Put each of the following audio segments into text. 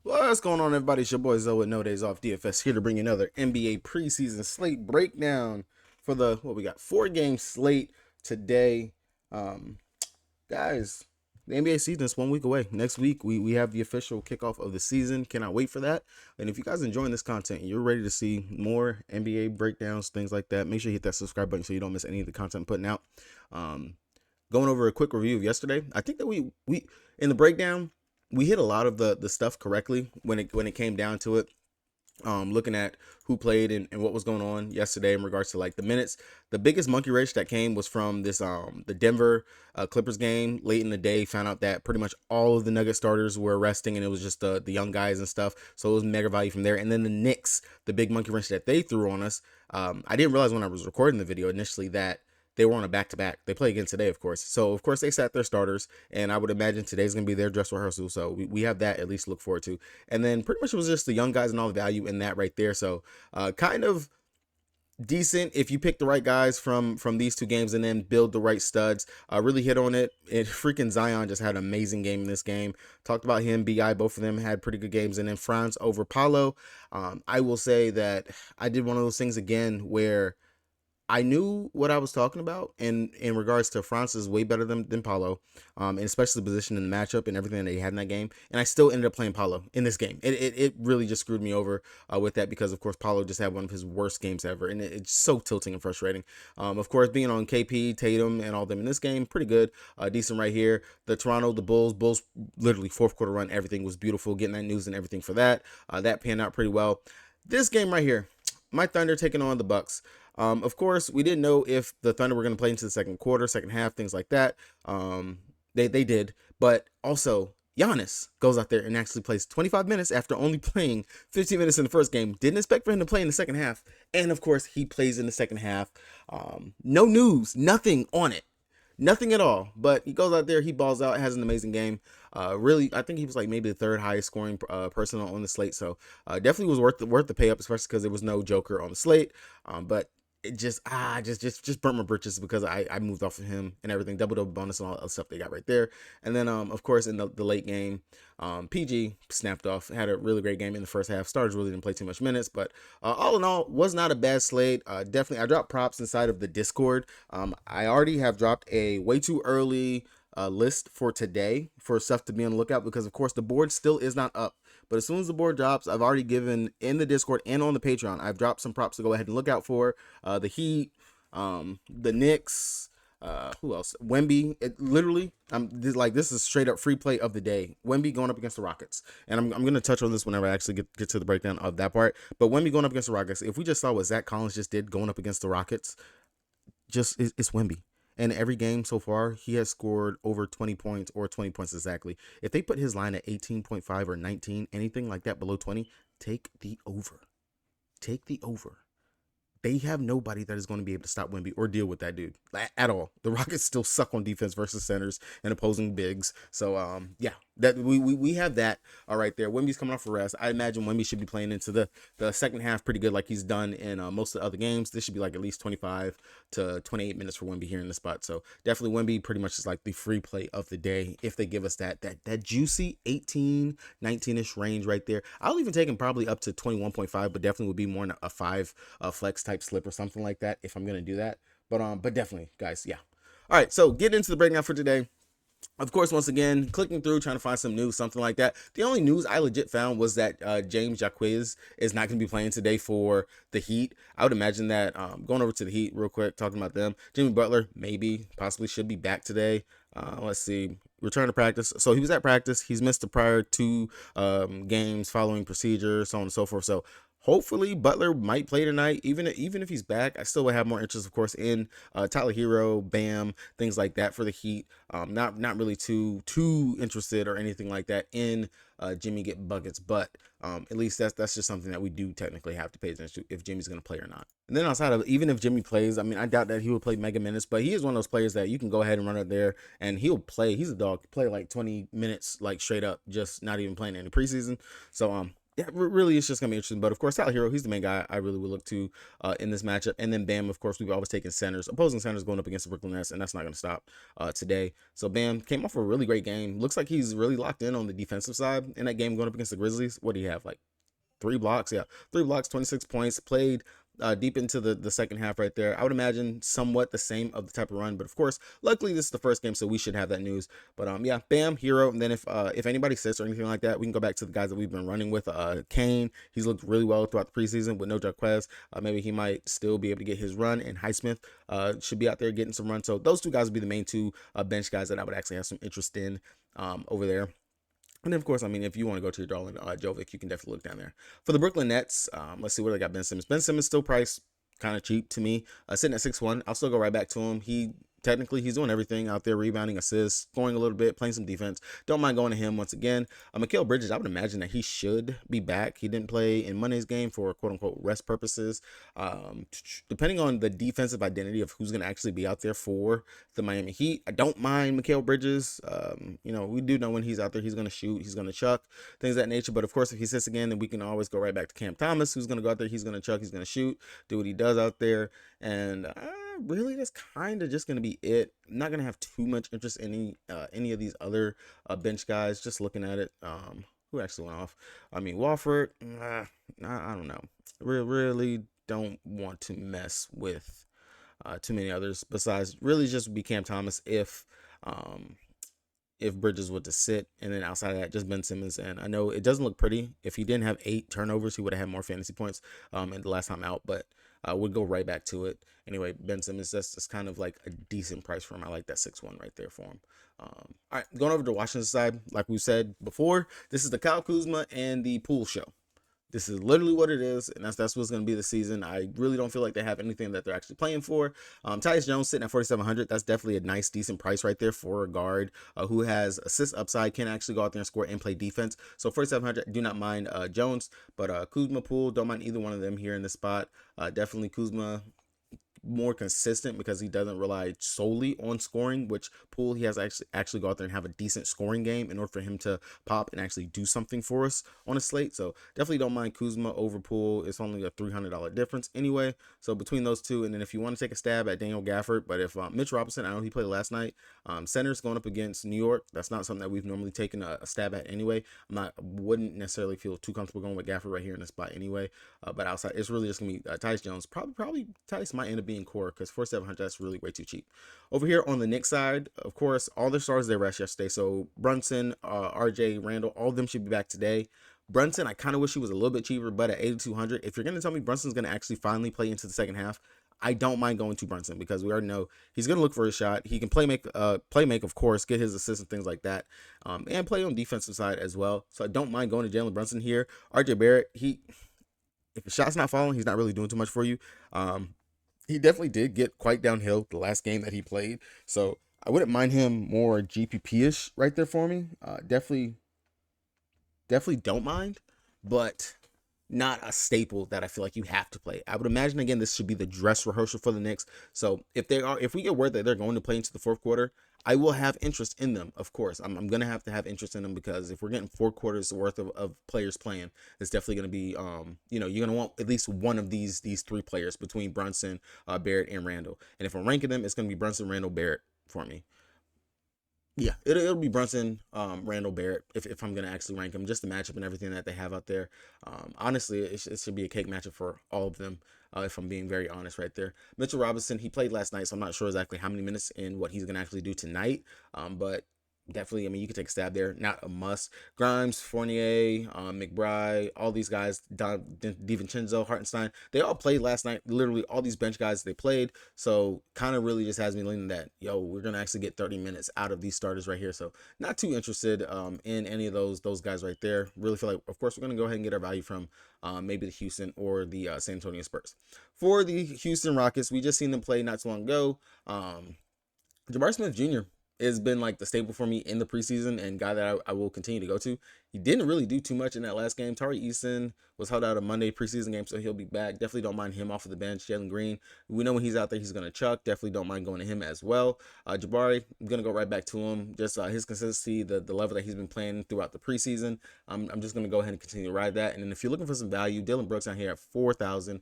What's going on, everybody? It's your boy Zoe with No Days Off DFS here to bring you another NBA preseason slate breakdown for the we got 4-game slate today. Um, Guys, the NBA season is 1 week away. Next week we have the official kickoff of the season. Cannot wait for that. And if you guys are enjoying this content and you're ready to see more NBA breakdowns, things like that, make sure you hit that subscribe button so you don't miss any of the content I'm putting out. Going over a quick review of yesterday, I think that we in the breakdown we hit a lot of the stuff correctly when it came down to it. Looking at who played and what was going on yesterday in regards to like the minutes. The biggest monkey wrench that came was from this the Denver Clippers game late in the day. Found out that pretty much all of the Nugget starters were resting and it was just the young guys and stuff, so it was mega value from there. And then the Knicks, the big monkey wrench that they threw on us, I didn't realize when I was recording the video initially that they were on a back-to-back. They play again today, of course. So, of course, they sat their starters, and I would imagine today's going to be their dress rehearsal. So, we have that at least to look forward to. And then pretty much it was just the young guys and all the value in that right there. So, kind of decent if you pick the right guys from these two games and then build the right studs. Really hit on it. Freaking Zion just had an amazing game in this game. Talked about him, BI, both of them had pretty good games. And then Franz over Paulo. I will say that I did one of those things again where I knew what I was talking about, and in regards to Franz is way better than Paulo, and especially the position in the matchup and everything that he had in that game. And I still ended up playing Paulo in this game. It really just screwed me over with that because, of course, Paulo just had one of his worst games ever, and it's so tilting and frustrating. Of course, being on KP, Tatum, and all them in this game, pretty good, decent right here. The Bulls literally fourth quarter run, everything was beautiful, getting that news and everything for that. That panned out pretty well. This game right here, my Thunder taking on the Bucks. Of course, we didn't know if the Thunder were going to play into the second quarter, second half, things like that. They did, but also Giannis goes out there and actually plays 25 minutes after only playing 15 minutes in the first game. Didn't expect for him to play in the second half, and of course, he plays in the second half. No news, nothing on it. Nothing at all, but he goes out there, he balls out, has an amazing game. Really, I think he was like maybe the third highest scoring person on the slate, so definitely was worth the pay up, especially because there was no Joker on the slate. But it just burnt my britches because I moved off of him and everything, double bonus and all that stuff they got right there. And then of course in the late game, PG snapped off, had a really great game in the first half. Starters really didn't play too much minutes, but all in all, was not a bad slate. Definitely, I dropped props inside of the Discord. I already have dropped a way too early list for today for stuff to be on the lookout because, of course, the board still is not up. But as soon as the board drops, I've already given in the Discord and on the Patreon, I've dropped some props to go ahead and look out for. The Heat, the Knicks, who else? Wemby. This is straight up free play of the day. Wemby going up against the Rockets, and I'm going to touch on this whenever I actually get to the breakdown of that part. But Wemby going up against the Rockets, if we just saw what Zach Collins just did going up against the Rockets, it's Wemby. And every game so far, he has scored over 20 points or 20 points exactly. If they put his line at 18.5 or 19, anything like that below 20, take the over. Take the over. They have nobody that is going to be able to stop Wemby or deal with that dude at all. The Rockets still suck on defense versus centers and opposing bigs. So yeah, that we have that all right there. Wemby's coming off a rest. I imagine Wemby should be playing into the second half pretty good, like he's done in most of the other games. This should be like at least 25 to 28 minutes for Wemby here in the spot. So definitely Wemby pretty much is like the free play of the day if they give us that juicy 18, 19ish range right there. I'll even take him probably up to 21.5, but definitely would be more in a 5 flex type slip or something like that if I'm gonna do that. But definitely, guys, yeah. All right, so get into the breakdown for today. Of course, once again, clicking through, trying to find some news, something like that. The only news I legit found was that James Jacquez is not going to be playing today for the Heat. I would imagine that going over to the Heat real quick, talking about them. Jimmy Butler, maybe, possibly should be back today. Let's see. Return to practice. So he was at practice. He's missed the prior 2 games following procedure, so on and so forth. So hopefully Butler might play tonight. Even if he's back, I still would have more interest, of course, in Tyler Hero, Bam, things like that for the Heat. Not really too interested or anything like that in Jimmy get buckets, but at least that's just something that we do technically have to pay attention to if Jimmy's going to play or not. And then outside of, even if Jimmy plays, I mean, I doubt that he will play mega minutes, but he is one of those players that you can go ahead and run out there and he'll play. He's a dog, play like 20 minutes, like straight up, just not even playing any preseason. So yeah, really, it's just gonna be interesting. But of course, Tyler Hero, he's the main guy I really would look to in this matchup. And then Bam, of course, we've always taken centers, opposing centers going up against the Brooklyn Nets, and that's not gonna stop today. So Bam came off a really great game. Looks like he's really locked in on the defensive side in that game going up against the Grizzlies. What do you have, like 3 blocks? Yeah, 3 blocks, 26 points. Played deep into the second half right there. I would imagine somewhat the same of the type of run, but of course, luckily this is the first game, so we should have that news. But yeah, Bam, Hero, and then if anybody sits or anything like that, we can go back to the guys that we've been running with. Kane, he's looked really well throughout the preseason with no Jaquez. Maybe he might still be able to get his run, and Highsmith should be out there getting some run. So those two guys would be the main two bench guys that I would actually have some interest in over there. And then, of course, I mean, if you want to go to your darling Jovic, you can definitely look down there. For the Brooklyn Nets, let's see where they got Ben Simmons. Ben Simmons still priced kind of cheap to me, sitting at 6'1". I'll still go right back to him. Technically, he's doing everything out there, rebounding, assists, scoring a little bit, playing some defense. Don't mind going to him once again. Mikal Bridges, I would imagine that he should be back. He didn't play in Monday's game for quote-unquote rest purposes. Depending on the defensive identity of who's going to actually be out there for the Miami Heat, I don't mind Mikal Bridges. We do know when he's out there, he's going to shoot, he's going to chuck, things of that nature. But, of course, if he sits again, then we can always go right back to Cam Thomas, who's going to go out there, he's going to chuck, he's going to shoot, do what he does out there. And really, that's kind of just going to be it. I'm not going to have too much interest in any of these other bench guys. Just looking at it, who actually went off? I mean, Wofford, I don't know. Really don't want to mess with too many others besides really just be Cam Thomas if Bridges were to sit, and then outside of that, just Ben Simmons. And I know it doesn't look pretty. If he didn't have 8 turnovers, he would have had more fantasy points in the last time out, but would go right back to it. Anyway, Ben Simmons, that's kind of like a decent price for him. I like that 6'1" right there for him. All right, going over to Washington side, like we said before, this is the Kyle Kuzma and the Poole show. This is literally what it is, and that's what's going to be the season. I really don't feel like they have anything that they're actually playing for. Tyus Jones sitting at 4,700. That's definitely a nice, decent price right there for a guard who has assist upside, can actually go out there and score and play defense. So 4,700, do not mind Jones, but Kuzma, Poole, don't mind either one of them here in this spot. Definitely Kuzma more consistent because he doesn't rely solely on scoring, which Poole, he has actually go out there and have a decent scoring game in order for him to pop and actually do something for us on a slate. So definitely don't mind Kuzma over Poole. It's only a $300 difference anyway. So between those two, and then if you want to take a stab at Daniel Gafford, but if Mitch Robinson, I know he played last night, centers going up against New York, that's not something that we've normally taken a stab at anyway. Wouldn't necessarily feel too comfortable going with Gafford right here in this spot anyway. But outside, it's really just gonna be Tyus Jones. Probably Tyus might end up being core because 4,700, that's really way too cheap. Over here on the Knicks side, of course, all their stars they rest yesterday. So Brunson, RJ, Randall, all of them should be back today. Brunson, I kind of wish he was a little bit cheaper, but at 8,200, if you're going to tell me Brunson's going to actually finally play into the second half, I don't mind going to Brunson because we already know he's going to look for a shot. He can play make, of course, get his assists and things like that, and play on defensive side as well. So I don't mind going to Jalen Brunson here. RJ Barrett, if the shot's not falling, he's not really doing too much for you. He definitely did get quite downhill the last game that he played, so I wouldn't mind him more GPP-ish right there for me. Definitely don't mind, but not a staple that I feel like you have to play. I would imagine, again, this should be the dress rehearsal for the Knicks. So if we get word that they're going to play into the fourth quarter, I will have interest in them, of course. I'm going to have interest in them because if we're getting 4 quarters worth of players playing, it's definitely going to be, you're going to want at least one of these 3 players between Brunson, Barrett, and Randall. And if I'm ranking them, it's going to be Brunson, Randall, Barrett for me. Yeah, it'll be Brunson, Randall, Barrett, if I'm going to actually rank them, just the matchup and everything that they have out there. Honestly, it should be a cake matchup for all of them, if I'm being very honest right there. Mitchell Robinson, he played last night, so I'm not sure exactly how many minutes and what he's going to actually do tonight, but definitely, I mean, you can take a stab there. Not a must. Grimes, Fournier, McBride, all these guys, DiVincenzo, Hartenstein, they all played last night. Literally, all these bench guys, they played. So, kind of really just has me leaning that, we're going to actually get 30 minutes out of these starters right here. So, not too interested in any of those guys right there. Really feel like, of course, we're going to go ahead and get our value from maybe the Houston or the San Antonio Spurs. For the Houston Rockets, we just seen them play not too long ago. Jabari Smith Jr. has been like the staple for me in the preseason and guy that I will continue to go to. He didn't really do too much in that last game. Tari Eason was held out a Monday preseason game, so he'll be back. Definitely don't mind him off of the bench. Jalen Green, we know when he's out there, he's going to chuck. Definitely don't mind going to him as well. Jabari, I'm going to go right back to him. Just his consistency, the level that he's been playing throughout the preseason. I'm just going to go ahead and continue to ride that. And then if you're looking for some value, Dylan Brooks out here at 4,000.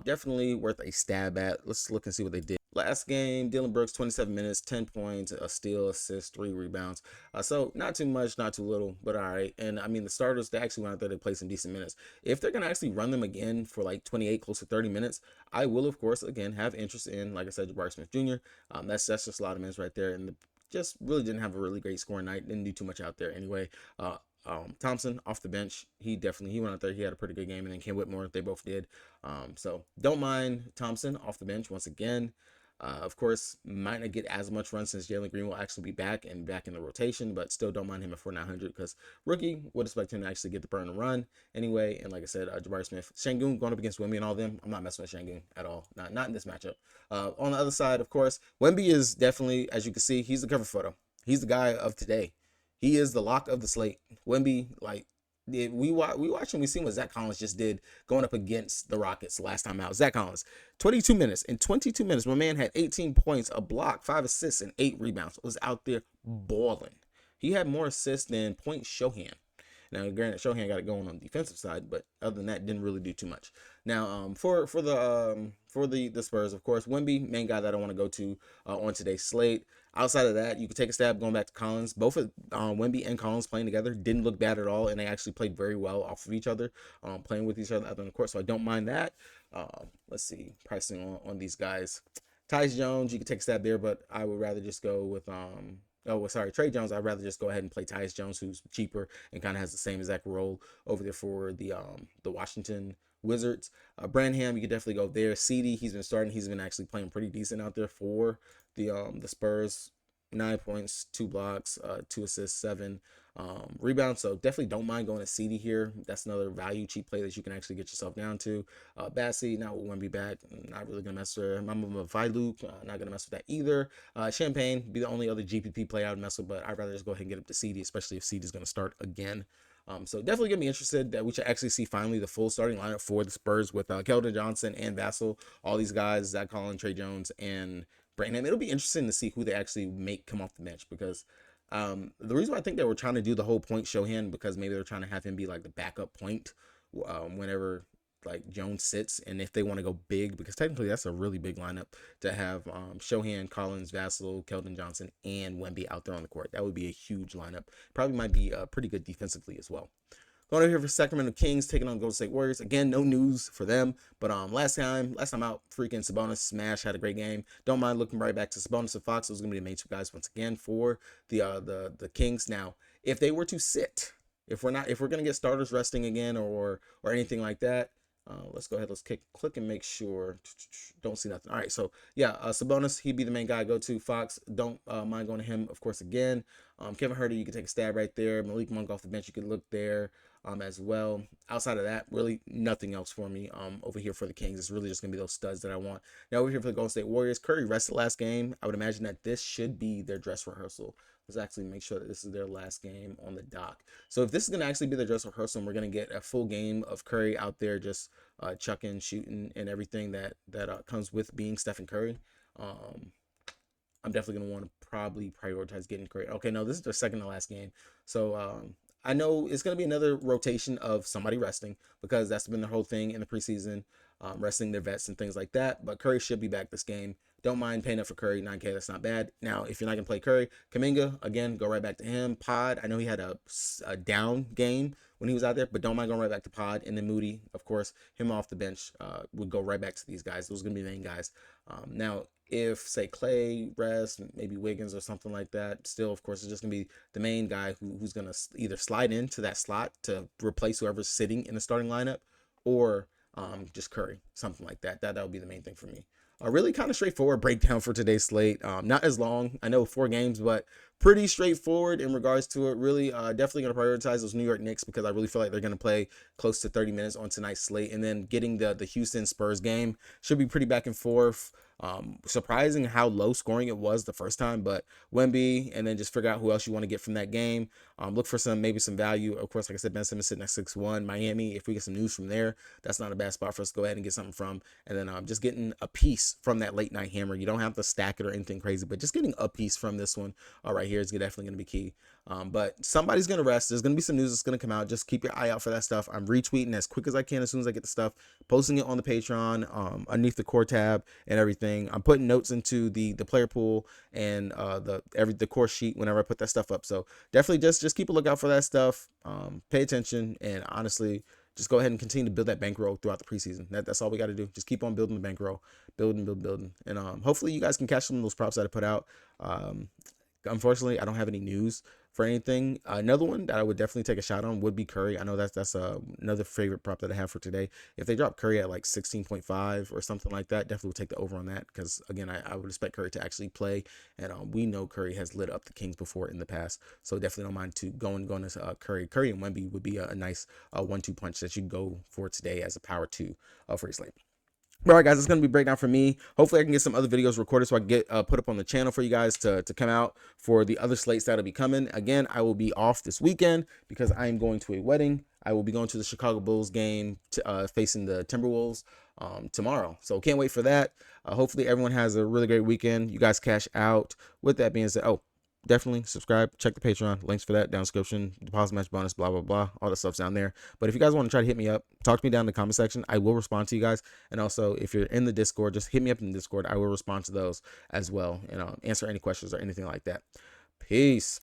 Definitely worth a stab at. Let's look and see what they did. Last game, Dylan Brooks, 27 minutes, 10 points, a steal, assist, 3 rebounds. So not too much, not too little, but all right. And I mean, the starters, they actually went out there to play some decent minutes. If they're going to actually run them again for like 28, close to 30 minutes, I will, of course, again, have interest in, like I said, Jabari Smith Jr. That's just a lot of minutes right there. And just really didn't have a really great scoring night. Didn't do too much out there anyway. Thompson off the bench, he went out there. He had a pretty good game, and then Ken Whitmore, they both did. So don't mind Thompson off the bench once again. Of course, might not get as much run since Jalen Green will actually be back and back in the rotation, but still don't mind him at 4,900 because rookie would expect him to actually get the burn and run anyway. And like I said, Jabari Smith, Şengün going up against Wemby and all them. I'm not messing with Şengün at all. Not in this matchup. On the other side, of course, Wemby is definitely, as you can see, he's the cover photo. He's the guy of today. He is the lock of the slate. Wemby, like, we watched and we seen what Zach Collins just did going up against the Rockets last time out. Zach Collins, 22 minutes. In 22 minutes, my man had 18 points, a block, 5 assists, and 8 rebounds. Was out there balling. He had more assists than Point Shohan. Now, granted, Shohan got it going on the defensive side, but other than that, didn't really do too much. Now, for the Spurs, of course, Wemby, main guy that I want to go to on today's slate. Outside of that, you could take a stab going back to Collins. Both of Wemby and Collins playing together didn't look bad at all, and they actually played very well off of each other, playing with each other out on the court. So I don't mind that. Let's see, pricing on these guys. Tyus Jones, you could take a stab there, but I would rather just go with Trey Jones. I'd rather just go ahead and play Tyus Jones, who's cheaper and kind of has the same exact role over there for the Washington Wizards. Branham, you could definitely go there. CD, he's been starting. He's been actually playing pretty decent out there for the Spurs. 9 points, 2 blocks, 2 assists, 7 rebounds. So definitely don't mind going to CD here. That's another value cheap play that you can actually get yourself down to. Bassey, not want to be back. Not really gonna mess with her. Mama Vailu, not gonna mess with that either. Champagne be the only other GPP play I would mess with, but I'd rather just go ahead and get up to CD, especially if CD is gonna start again. So definitely get me interested that we should actually see finally the full starting lineup for the Spurs with Keldon Johnson and Vassell, all these guys, Zach Collins, Trey Jones, and Branham. It'll be interesting to see who they actually make come off the bench because the reason why I think they were trying to do the whole point Shohan because maybe they're trying to have him be like the backup point whenever like Jones sits, and if they want to go big, because technically that's a really big lineup to have Shohan, Collins, Vassell, Keldon Johnson, and Wemby out there on the court. That would be a huge lineup. Probably might be pretty good defensively as well. Going over here for Sacramento Kings taking on Golden State Warriors. Again, no news for them, but last time out, freaking Sabonis Smash had a great game. Don't mind looking right back to Sabonis and Fox. Those are gonna be the main two guys once again for the Kings. Now, if they were to sit, if we're gonna get starters resting again or anything like that. Let's go ahead. Let's click and make sure. Don't see nothing. All right. So yeah, Sabonis, he'd be the main guy I go to. Fox, don't mind going to him, of course. Again, Kevin Huerter, you can take a stab right there. Malik Monk off the bench, you could look there as well. Outside of that, really nothing else for me over here for the Kings. It's really just gonna be those studs that I want. Now over here for the Golden State Warriors, Curry rested last game. I would imagine that this should be their dress rehearsal. Let's actually make sure that this is their last game on the dock. So if this is going to actually be their dress rehearsal and we're going to get a full game of Curry out there just chucking, shooting, and everything that comes with being Stephen Curry, I'm definitely going to want to probably prioritize getting Curry. Okay, no, this is their second to last game. So I know it's going to be another rotation of somebody resting because that's been the whole thing in the preseason, resting their vets and things like that. But Curry should be back this game. Don't mind paying up for Curry, 9K, that's not bad. Now, if you're not going to play Curry, Kuminga, again, go right back to him. Pod, I know he had a down game when he was out there, but don't mind going right back to Pod. And then Moody, of course, him off the bench would go right back to these guys. Those are going to be the main guys. Now, if, say, Clay, rest, maybe Wiggins or something like that, still, of course, it's just going to be the main guy who's going to either slide into that slot to replace whoever's sitting in the starting lineup or just Curry, something like that. That'll be the main thing for me. A really kind of straightforward breakdown for today's slate. Not as long. I know 4 games, but pretty straightforward in regards to it. Really, definitely going to prioritize those New York Knicks because I really feel like they're going to play close to 30 minutes on tonight's slate. And then getting the Houston Spurs game should be pretty back and forth. Surprising how low scoring it was the first time, but Wemby, and then just figure out who else you want to get from that game. Look for maybe some value. Of course, like I said, Ben Simmons sitting at 6-1. Miami, if we get some news from there, that's not a bad spot for us to go ahead and get something from. And then just getting a piece from that late night hammer. You don't have to stack it or anything crazy, but just getting a piece from this one right here is definitely going to be key. But somebody's going to rest. There's going to be some news that's going to come out. Just keep your eye out for that stuff. I'm retweeting as quick as I can as soon as I get the stuff, posting it on the Patreon, underneath the core tab and everything. I'm putting notes into the player pool and the core sheet whenever I put that stuff up. So definitely just keep a lookout for that stuff. Pay attention, and honestly, just go ahead and continue to build that bankroll throughout the preseason. That's all we got to do. Just keep on building the bankroll, building. And hopefully you guys can catch some of those props that I put out. Unfortunately, I don't have any news for anything. Another one that I would definitely take a shot on would be Curry. I know that's another favorite prop that I have for today. If they drop Curry at like 16.5 or something like that, definitely would take the over on that because, again, I would expect Curry to actually play. And we know Curry has lit up the Kings before in the past. So definitely don't mind to going to Curry. Curry and Wemby would be a nice 1-2 punch that you go for today as a power 2 for your slate. All right, guys, it's going to be breakdown for me. Hopefully I can get some other videos recorded so I can get put up on the channel for you guys to come out for the other slates that'll be coming. Again, I will be off this weekend because I am going to a wedding. I will be going to the Chicago Bulls game facing the Timberwolves tomorrow. So can't wait for that. Hopefully everyone has a really great weekend. You guys cash out. With that being said, definitely subscribe, check the Patreon, links for that down in the description, deposit match bonus, blah, blah, blah, all that stuff's down there. But if you guys want to try to hit me up, talk to me down in the comment section. I will respond to you guys. And also, if you're in the Discord, just hit me up in the Discord. I will respond to those as well and answer any questions or anything like that. Peace.